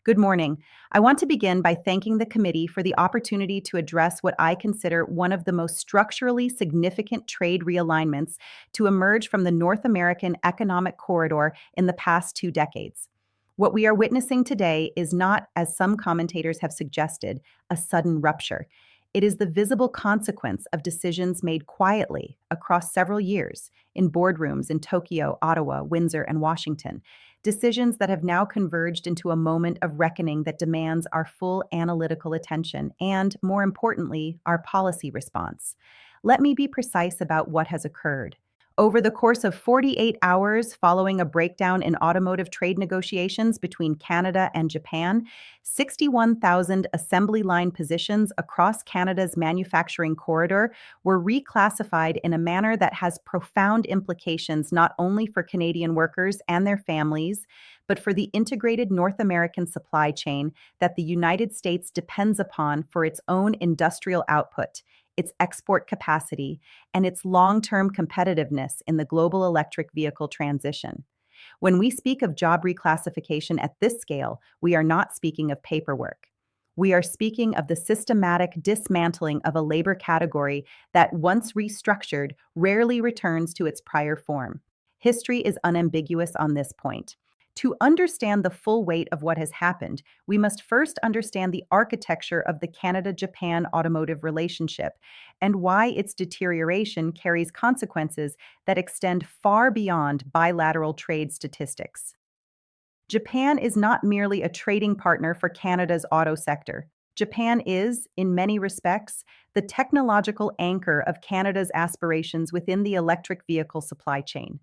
Good morning. I want to begin by thanking the committee for the opportunity to address what I consider one of the most structurally significant trade realignments to emerge from the North American Economic Corridor in the past 2 decades. What we are witnessing today is not, as some commentators have suggested, a sudden rupture. It is the visible consequence of decisions made quietly across several years in boardrooms in Tokyo, Ottawa, Windsor, and Washington. Decisions that have now converged into a moment of reckoning that demands our full analytical attention and, more importantly, our policy response. Let me be precise about what has occurred. Over the course of 48 hours following a breakdown in automotive trade negotiations between Canada and Japan, 61,000 assembly line positions across Canada's manufacturing corridor were reclassified in a manner that has profound implications not only for Canadian workers and their families, but for the integrated North American supply chain that the United States depends upon for its own industrial output, its export capacity, and its long-term competitiveness in the global electric vehicle transition. When we speak of job reclassification at this scale, we are not speaking of paperwork. We are speaking of the systematic dismantling of a labor category that, once restructured, rarely returns to its prior form. History is unambiguous on this point. To understand the full weight of what has happened, we must first understand the architecture of the Canada-Japan automotive relationship and why its deterioration carries consequences that extend far beyond bilateral trade statistics. Japan is not merely a trading partner for Canada's auto sector. Japan is, in many respects, the technological anchor of Canada's aspirations within the electric vehicle supply chain.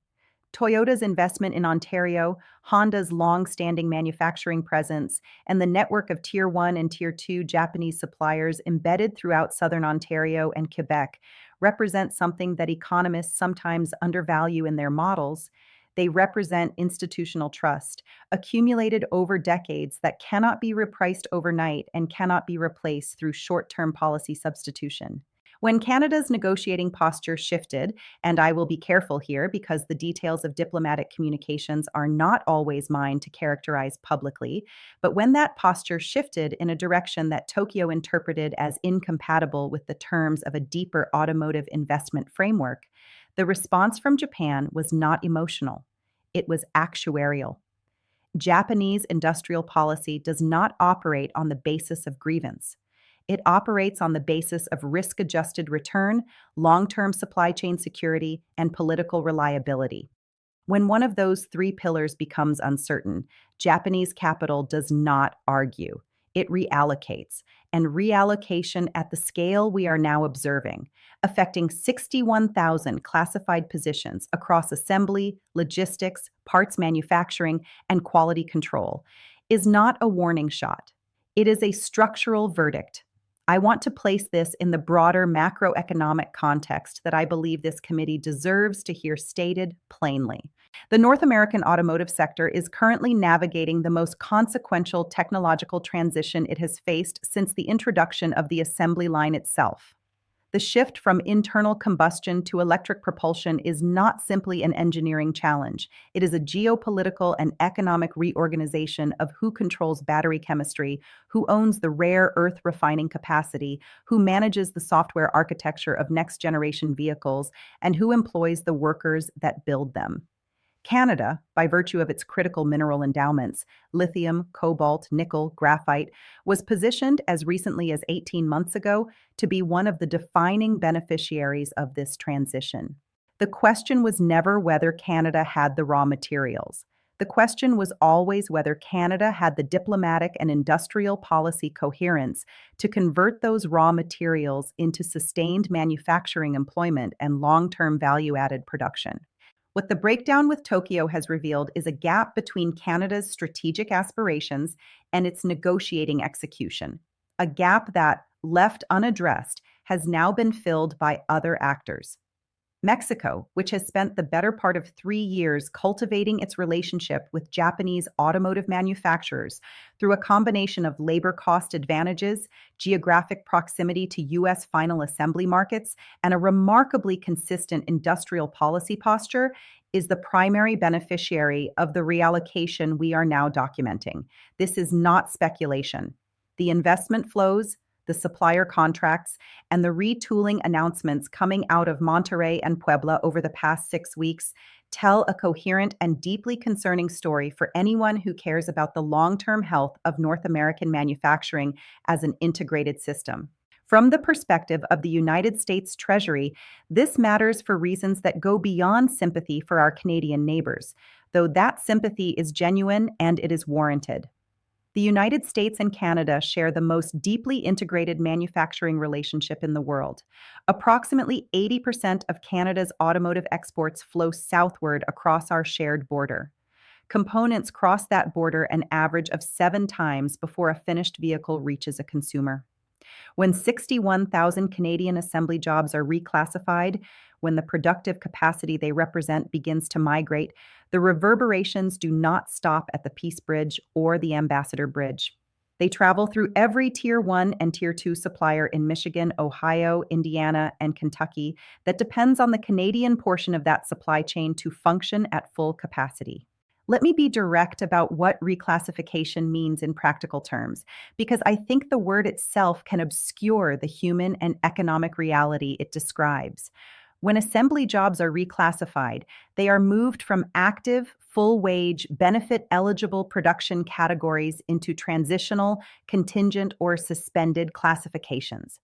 Toyota's investment in Ontario, Honda's long-standing manufacturing presence, and the network of Tier 1 and Tier 2 Japanese suppliers embedded throughout southern Ontario and Quebec represent something that economists sometimes undervalue in their models. They represent institutional trust, accumulated over decades that cannot be repriced overnight and cannot be replaced through short-term policy substitution. When Canada's negotiating posture shifted, and I will be careful here because the details of diplomatic communications are not always mine to characterize publicly, but when that posture shifted in a direction that Tokyo interpreted as incompatible with the terms of a deeper automotive investment framework, the response from Japan was not emotional. It was actuarial. Japanese industrial policy does not operate on the basis of grievance. It operates on the basis of risk-adjusted return, long-term supply chain security, and political reliability. When one of those three pillars becomes uncertain, Japanese capital does not argue. It reallocates, and reallocation at the scale we are now observing, affecting 61,000 classified positions across assembly, logistics, parts manufacturing, and quality control, is not a warning shot. It is a structural verdict. I want to place this in the broader macroeconomic context that I believe this committee deserves to hear stated plainly. The North American automotive sector is currently navigating the most consequential technological transition it has faced since the introduction of the assembly line itself. The shift from internal combustion to electric propulsion is not simply an engineering challenge. It is a geopolitical and economic reorganization of who controls battery chemistry, who owns the rare earth refining capacity, who manages the software architecture of next-generation vehicles, and who employs the workers that build them. Canada, by virtue of its critical mineral endowments, lithium, cobalt, nickel, graphite, was positioned as recently as 18 months ago to be one of the defining beneficiaries of this transition. The question was never whether Canada had the raw materials. The question was always whether Canada had the diplomatic and industrial policy coherence to convert those raw materials into sustained manufacturing employment and long-term value-added production. What the breakdown with Tokyo has revealed is a gap between Canada's strategic aspirations and its negotiating execution, a gap that, left unaddressed, has now been filled by other actors. Mexico, which has spent the better part of 3 years cultivating its relationship with Japanese automotive manufacturers through a combination of labor cost advantages, geographic proximity to U.S. final assembly markets, and a remarkably consistent industrial policy posture, is the primary beneficiary of the reallocation we are now documenting. This is not speculation. The investment flows, the supplier contracts, and the retooling announcements coming out of Monterrey and Puebla over the past 6 weeks tell a coherent and deeply concerning story for anyone who cares about the long-term health of North American manufacturing as an integrated system. From the perspective of the United States Treasury, this matters for reasons that go beyond sympathy for our Canadian neighbors, though that sympathy is genuine and it is warranted. The United States and Canada share the most deeply integrated manufacturing relationship in the world. Approximately 80% of Canada's automotive exports flow southward across our shared border. Components cross that border an average of 7 times before a finished vehicle reaches a consumer. When 61,000 Canadian assembly jobs are reclassified, when the productive capacity they represent begins to migrate, the reverberations do not stop at the Peace Bridge or the Ambassador Bridge. They travel through every Tier 1 and Tier 2 supplier in Michigan, Ohio, Indiana, and Kentucky that depends on the Canadian portion of that supply chain to function at full capacity. Let me be direct about what reclassification means in practical terms, because I think the word itself can obscure the human and economic reality it describes. When assembly jobs are reclassified, they are moved from active, full-wage, benefit-eligible production categories into transitional, contingent, or suspended classifications.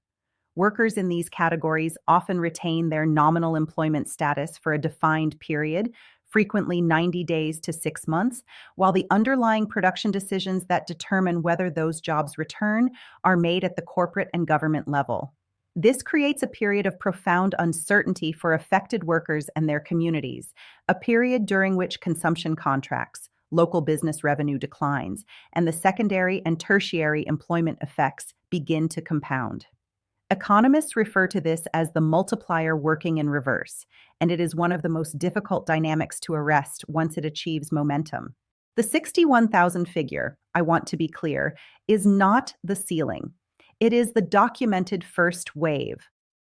Workers in these categories often retain their nominal employment status for a defined period, frequently 90 days to 6 months, while the underlying production decisions that determine whether those jobs return are made at the corporate and government level. This creates a period of profound uncertainty for affected workers and their communities, a period during which consumption contracts, local business revenue declines, and the secondary and tertiary employment effects begin to compound. Economists refer to this as the multiplier working in reverse, and it is one of the most difficult dynamics to arrest once it achieves momentum. The 61,000 figure, I want to be clear, is not the ceiling. It is the documented first wave.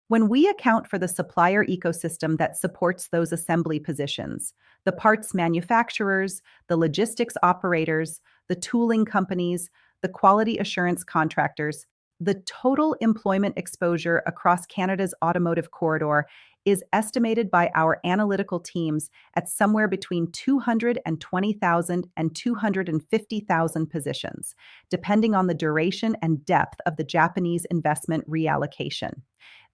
When we account for the supplier ecosystem that supports those assembly positions, the parts manufacturers, the logistics operators, the tooling companies, the quality assurance contractors, the total employment exposure across Canada's automotive corridor is estimated by our analytical teams at somewhere between 220,000 and 250,000 positions, depending on the duration and depth of the Japanese investment reallocation.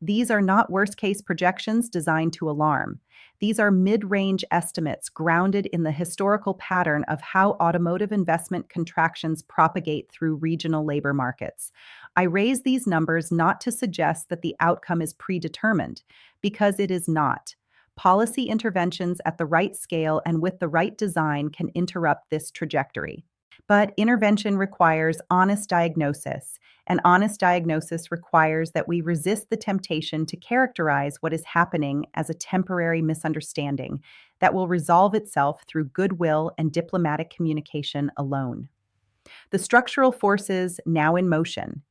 These are not worst-case projections designed to alarm. These are mid-range estimates grounded in the historical pattern of how automotive investment contractions propagate through regional labor markets. I raise these numbers not to suggest that the outcome is predetermined, because it is not. Policy interventions at the right scale and with the right design can interrupt this trajectory. But intervention requires honest diagnosis, and honest diagnosis requires that we resist the temptation to characterize what is happening as a temporary misunderstanding that will resolve itself through goodwill and diplomatic communication alone. The structural forces now in motion,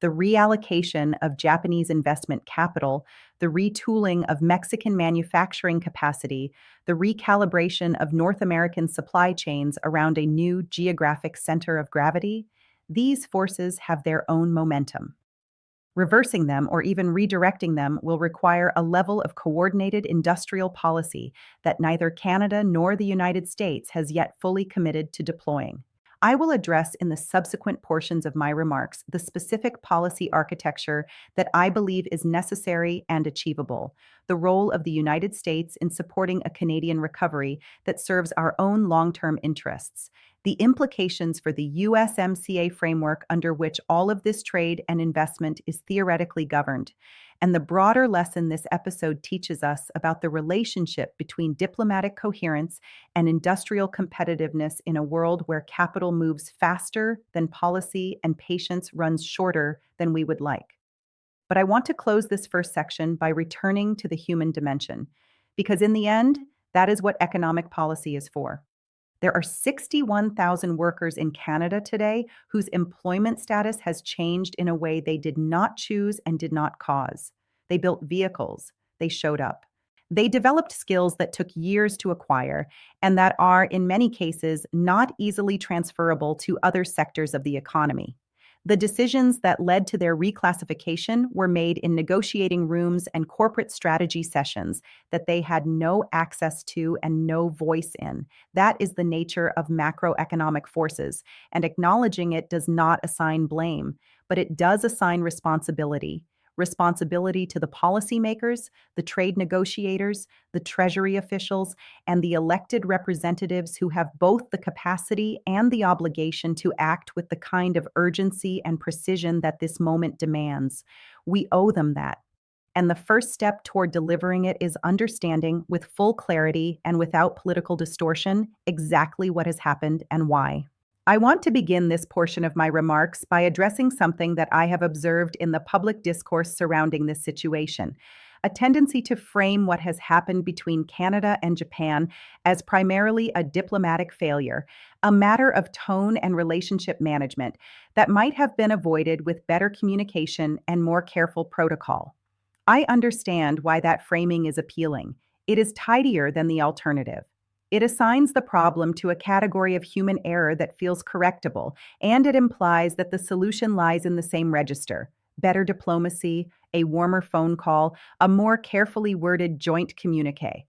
the reallocation of Japanese investment capital, the retooling of Mexican manufacturing capacity, the recalibration of North American supply chains around a new geographic center of gravity, these forces have their own momentum. Reversing them or even redirecting them will require a level of coordinated industrial policy that neither Canada nor the United States has yet fully committed to deploying. I will address in the subsequent portions of my remarks the specific policy architecture that I believe is necessary and achievable, the role of the United States in supporting a Canadian recovery that serves our own long-term interests, the implications for the USMCA framework under which all of this trade and investment is theoretically governed, and the broader lesson this episode teaches us about the relationship between diplomatic coherence and industrial competitiveness in a world where capital moves faster than policy and patience runs shorter than we would like. But I want to close this first section by returning to the human dimension, because in the end, that is what economic policy is for. There are 61,000 workers in Canada today whose employment status has changed in a way they did not choose and did not cause. They built vehicles. They showed up. They developed skills that took years to acquire and that are, in many cases, not easily transferable to other sectors of the economy. The decisions that led to their reclassification were made in negotiating rooms and corporate strategy sessions that they had no access to and no voice in. That is the nature of macroeconomic forces, and acknowledging it does not assign blame, but it does assign responsibility. Responsibility to the policymakers, the trade negotiators, the treasury officials, and the elected representatives who have both the capacity and the obligation to act with the kind of urgency and precision that this moment demands. We owe them that. And the first step toward delivering it is understanding with full clarity and without political distortion exactly what has happened and why. I want to begin this portion of my remarks by addressing something that I have observed in the public discourse surrounding this situation: a tendency to frame what has happened between Canada and Japan as primarily a diplomatic failure, a matter of tone and relationship management that might have been avoided with better communication and more careful protocol. I understand why that framing is appealing. It is tidier than the alternative. It assigns the problem to a category of human error that feels correctable, and it implies that the solution lies in the same register: better diplomacy, a warmer phone call, a more carefully worded joint communique.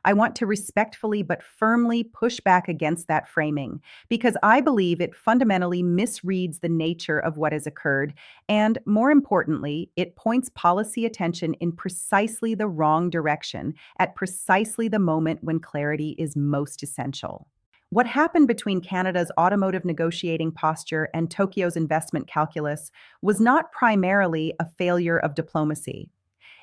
I want to respectfully but firmly push back against that framing because I believe it fundamentally misreads the nature of what has occurred, and more importantly, it points policy attention in precisely the wrong direction at precisely the moment when clarity is most essential. What happened between Canada's automotive negotiating posture and Tokyo's investment calculus was not primarily a failure of diplomacy.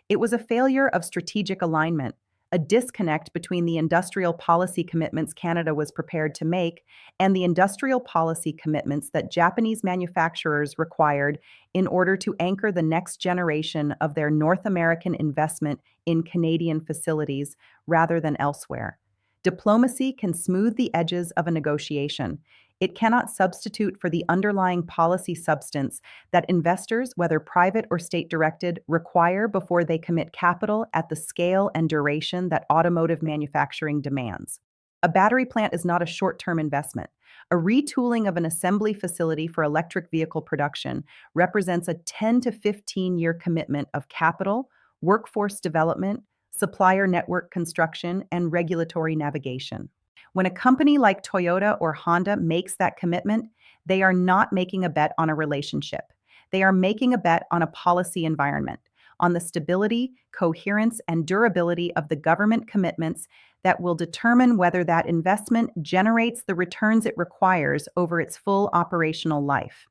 It was a failure of strategic alignment, a disconnect between the industrial policy commitments Canada was prepared to make and the industrial policy commitments that Japanese manufacturers required in order to anchor the next generation of their North American investment in Canadian facilities rather than elsewhere. Diplomacy can smooth the edges of a negotiation. It cannot substitute for the underlying policy substance that investors, whether private or state-directed, require before they commit capital at the scale and duration that automotive manufacturing demands. A battery plant is not a short-term investment. A retooling of an assembly facility for electric vehicle production represents a 10 to 15-year commitment of capital, workforce development, supplier network construction, and regulatory navigation. When a company like Toyota or Honda makes that commitment, they are not making a bet on a relationship. They are making a bet on a policy environment, on the stability, coherence, and durability of the government commitments that will determine whether that investment generates the returns it requires over its full operational life.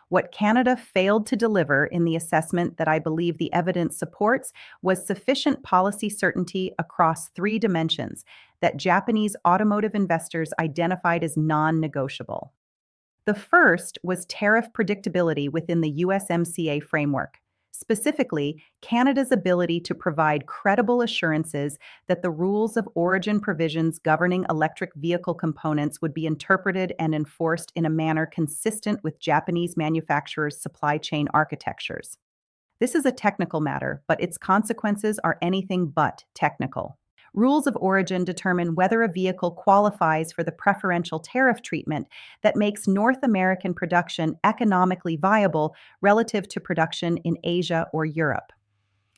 What Canada failed to deliver in the assessment that I believe the evidence supports was sufficient policy certainty across three dimensions that Japanese automotive investors identified as non-negotiable. The first was tariff predictability within the USMCA framework. Specifically, Canada's ability to provide credible assurances that the rules of origin provisions governing electric vehicle components would be interpreted and enforced in a manner consistent with Japanese manufacturers' supply chain architectures. This is a technical matter, but its consequences are anything but technical. Rules of origin determine whether a vehicle qualifies for the preferential tariff treatment that makes North American production economically viable relative to production in Asia or Europe.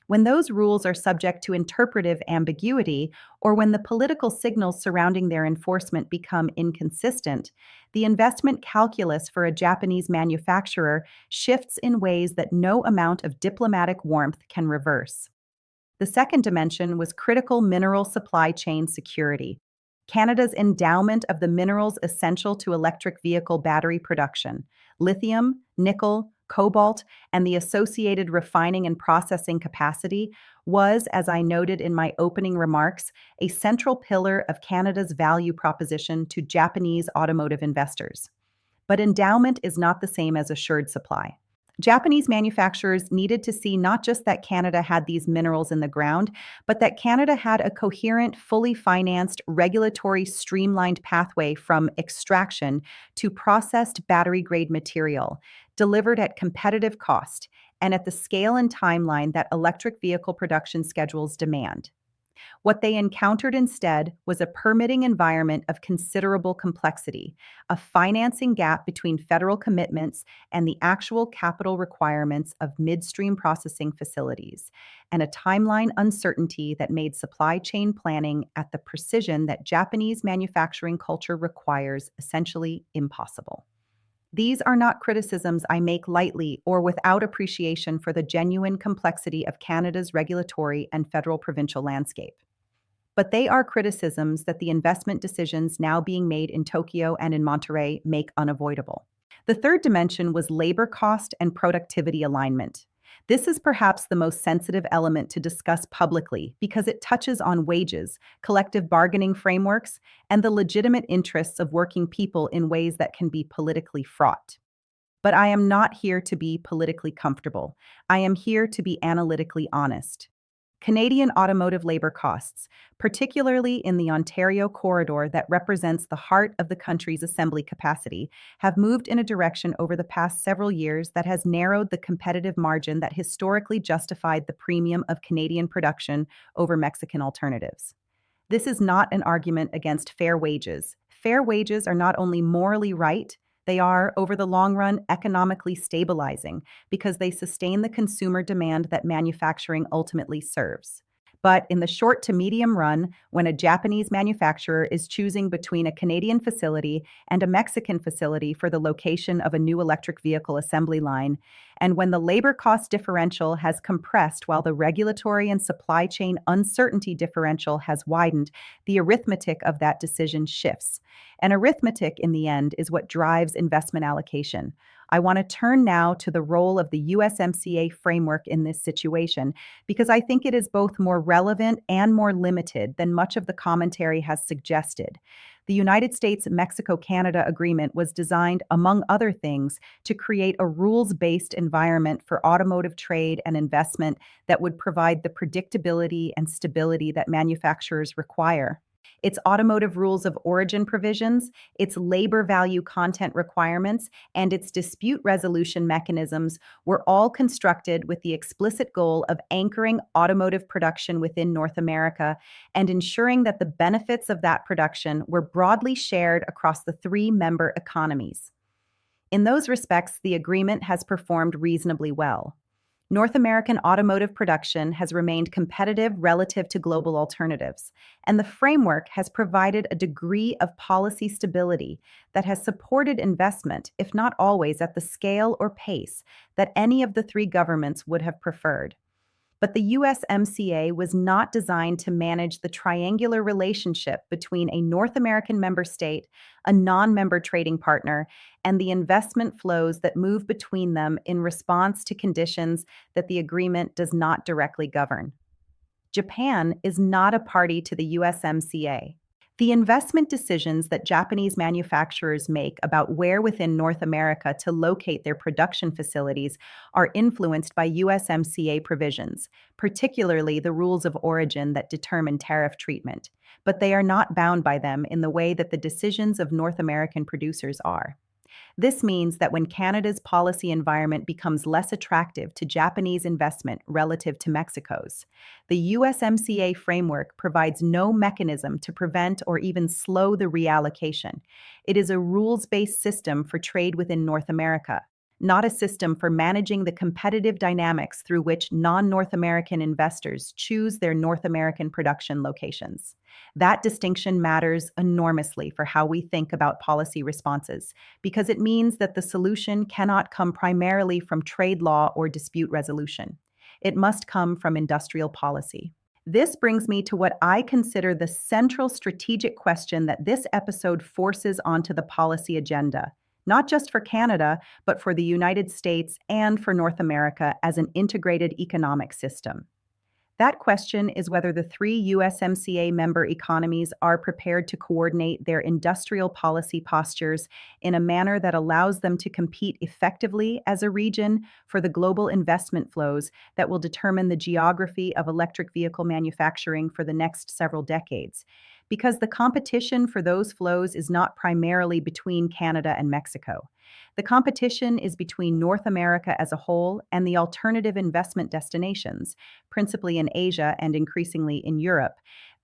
When those rules are subject to interpretive ambiguity, or when the political signals surrounding their enforcement become inconsistent, the investment calculus for a Japanese manufacturer shifts in ways that no amount of diplomatic warmth can reverse. The second dimension was critical mineral supply chain security. Canada's endowment of the minerals essential to electric vehicle battery production: lithium, nickel, cobalt, and the associated refining and processing capacity was, as I noted in my opening remarks, a central pillar of Canada's value proposition to Japanese automotive investors. But endowment is not the same as assured supply. Japanese manufacturers needed to see not just that Canada had these minerals in the ground, but that Canada had a coherent, fully financed, regulatory streamlined pathway from extraction to processed battery-grade material, delivered at competitive cost and at the scale and timeline that electric vehicle production schedules demand. What they encountered instead was a permitting environment of considerable complexity, a financing gap between federal commitments and the actual capital requirements of midstream processing facilities, and a timeline uncertainty that made supply chain planning at the precision that Japanese manufacturing culture requires essentially impossible. These are not criticisms I make lightly or without appreciation for the genuine complexity of Canada's regulatory and federal provincial landscape. But they are criticisms that the investment decisions now being made in Tokyo and in Monterrey make unavoidable. The third dimension was labor cost and productivity alignment. This is perhaps the most sensitive element to discuss publicly because it touches on wages, collective bargaining frameworks, and the legitimate interests of working people in ways that can be politically fraught. But I am not here to be politically comfortable. I am here to be analytically honest. Canadian automotive labor costs, particularly in the Ontario corridor that represents the heart of the country's assembly capacity, have moved in a direction over the past several years that has narrowed the competitive margin that historically justified the premium of Canadian production over Mexican alternatives. This is not an argument against fair wages. Fair wages are not only morally right, they are, over the long run, economically stabilizing because they sustain the consumer demand that manufacturing ultimately serves. But in the short to medium run, when a Japanese manufacturer is choosing between a Canadian facility and a Mexican facility for the location of a new electric vehicle assembly line, and when the labor cost differential has compressed while the regulatory and supply chain uncertainty differential has widened, the arithmetic of that decision shifts. And arithmetic, in the end, is what drives investment allocation. I want to turn now to the role of the USMCA framework in this situation because I think it is both more relevant and more limited than much of the commentary has suggested. The United States-Mexico-Canada Agreement was designed, among other things, to create a rules-based environment for automotive trade and investment that would provide the predictability and stability that manufacturers require. Its automotive rules of origin provisions, its labor value content requirements, and its dispute resolution mechanisms were all constructed with the explicit goal of anchoring automotive production within North America and ensuring that the benefits of that production were broadly shared across the three member economies. In those respects, the agreement has performed reasonably well. North American automotive production has remained competitive relative to global alternatives, and the framework has provided a degree of policy stability that has supported investment, if not always at the scale or pace that any of the three governments would have preferred. But the USMCA was not designed to manage the triangular relationship between a North American member state, a non-member trading partner, and the investment flows that move between them in response to conditions that the agreement does not directly govern. Japan is not a party to the USMCA. The investment decisions that Japanese manufacturers make about where within North America to locate their production facilities are influenced by USMCA provisions, particularly the rules of origin that determine tariff treatment, but they are not bound by them in the way that the decisions of North American producers are. This means that when Canada's policy environment becomes less attractive to Japanese investment relative to Mexico's, the USMCA framework provides no mechanism to prevent or even slow the reallocation. It is a rules-based system for trade within North America, not a system for managing the competitive dynamics through which non-North American investors choose their North American production locations. That distinction matters enormously for how we think about policy responses, because it means that the solution cannot come primarily from trade law or dispute resolution. It must come from industrial policy. This brings me to what I consider the central strategic question that this episode forces onto the policy agenda, not just for Canada, but for the United States and for North America as an integrated economic system. That question is whether the three USMCA member economies are prepared to coordinate their industrial policy postures in a manner that allows them to compete effectively as a region for the global investment flows that will determine the geography of electric vehicle manufacturing for the next several decades. because the competition for those flows is not primarily between Canada and Mexico. The competition is between North America as a whole and the alternative investment destinations, principally in Asia and increasingly in Europe,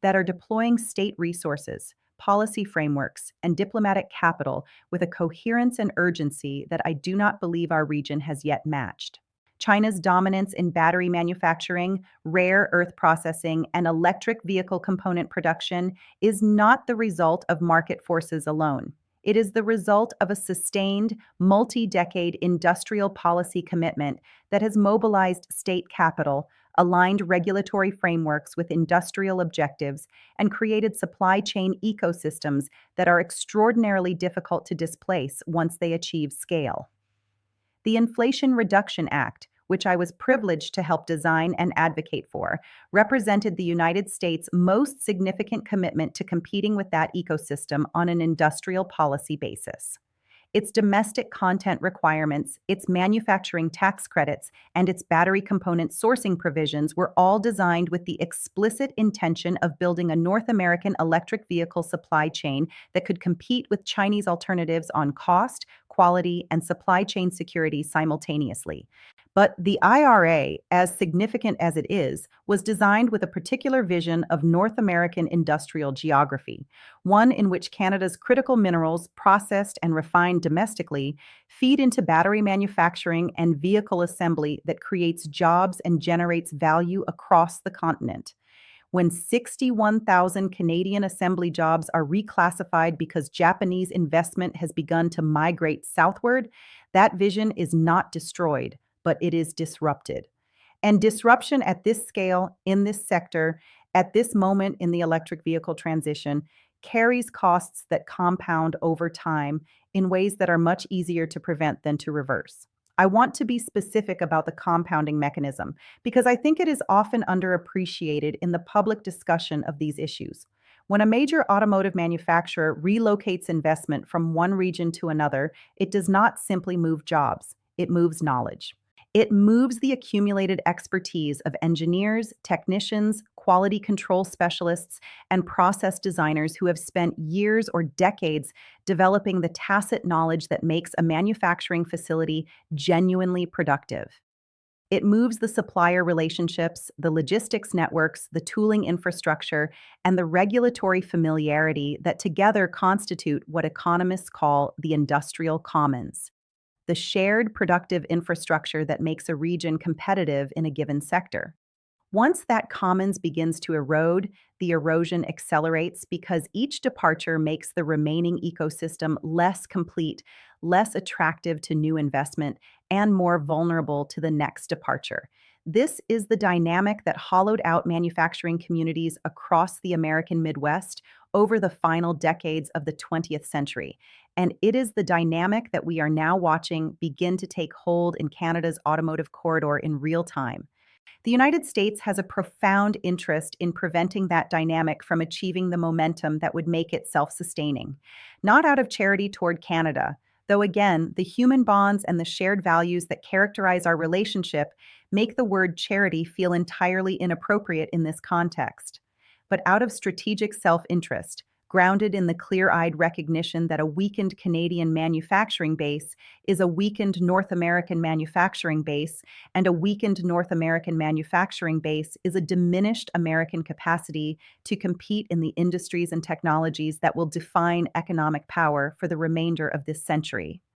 that are deploying state resources, policy frameworks, and diplomatic capital with a coherence and urgency that I do not believe our region has yet matched. China's dominance in battery manufacturing, rare earth processing, and electric vehicle component production is not the result of market forces alone. It is the result of a sustained, multi decade industrial policy commitment that has mobilized state capital, aligned regulatory frameworks with industrial objectives, and created supply chain ecosystems that are extraordinarily difficult to displace once they achieve scale. The Inflation Reduction Act, which I was privileged to help design and advocate for, represented the United States' most significant commitment to competing with that ecosystem on an industrial policy basis. Its domestic content requirements, its manufacturing tax credits, and its battery component sourcing provisions were all designed with the explicit intention of building a North American electric vehicle supply chain that could compete with Chinese alternatives on cost, quality, and supply chain security simultaneously. But the IRA, as significant as it is, was designed with a particular vision of North American industrial geography, one in which Canada's critical minerals, processed and refined domestically, feed into battery manufacturing and vehicle assembly that creates jobs and generates value across the continent. When 61,000 Canadian assembly jobs are reclassified because Japanese investment has begun to migrate southward, that vision is not destroyed, but it is disrupted. And disruption at this scale, in this sector, at this moment in the electric vehicle transition, carries costs that compound over time in ways that are much easier to prevent than to reverse. I want to be specific about the compounding mechanism because I think it is often underappreciated in the public discussion of these issues. When a major automotive manufacturer relocates investment from one region to another, it does not simply move jobs, it moves knowledge. It moves the accumulated expertise of engineers, technicians, quality control specialists, and process designers who have spent years or decades developing the tacit knowledge that makes a manufacturing facility genuinely productive. It moves the supplier relationships, the logistics networks, the tooling infrastructure, and the regulatory familiarity that together constitute what economists call the industrial commons, the shared productive infrastructure that makes a region competitive in a given sector. Once that commons begins to erode, the erosion accelerates because each departure makes the remaining ecosystem less complete, less attractive to new investment, and more vulnerable to the next departure. This is the dynamic that hollowed out manufacturing communities across the American Midwest over the final decades of the 20th century. And it is the dynamic that we are now watching begin to take hold in Canada's automotive corridor in real time. The United States has a profound interest in preventing that dynamic from achieving the momentum that would make it self sustaining. Not out of charity toward Canada, though again, the human bonds and the shared values that characterize our relationship make the word charity feel entirely inappropriate in this context, but out of strategic self interest, grounded in the clear eyed recognition that a weakened Canadian manufacturing base is a weakened North American manufacturing base, and a weakened North American manufacturing base is a diminished American capacity to compete in the industries and technologies that will define economic power for the remainder of this century.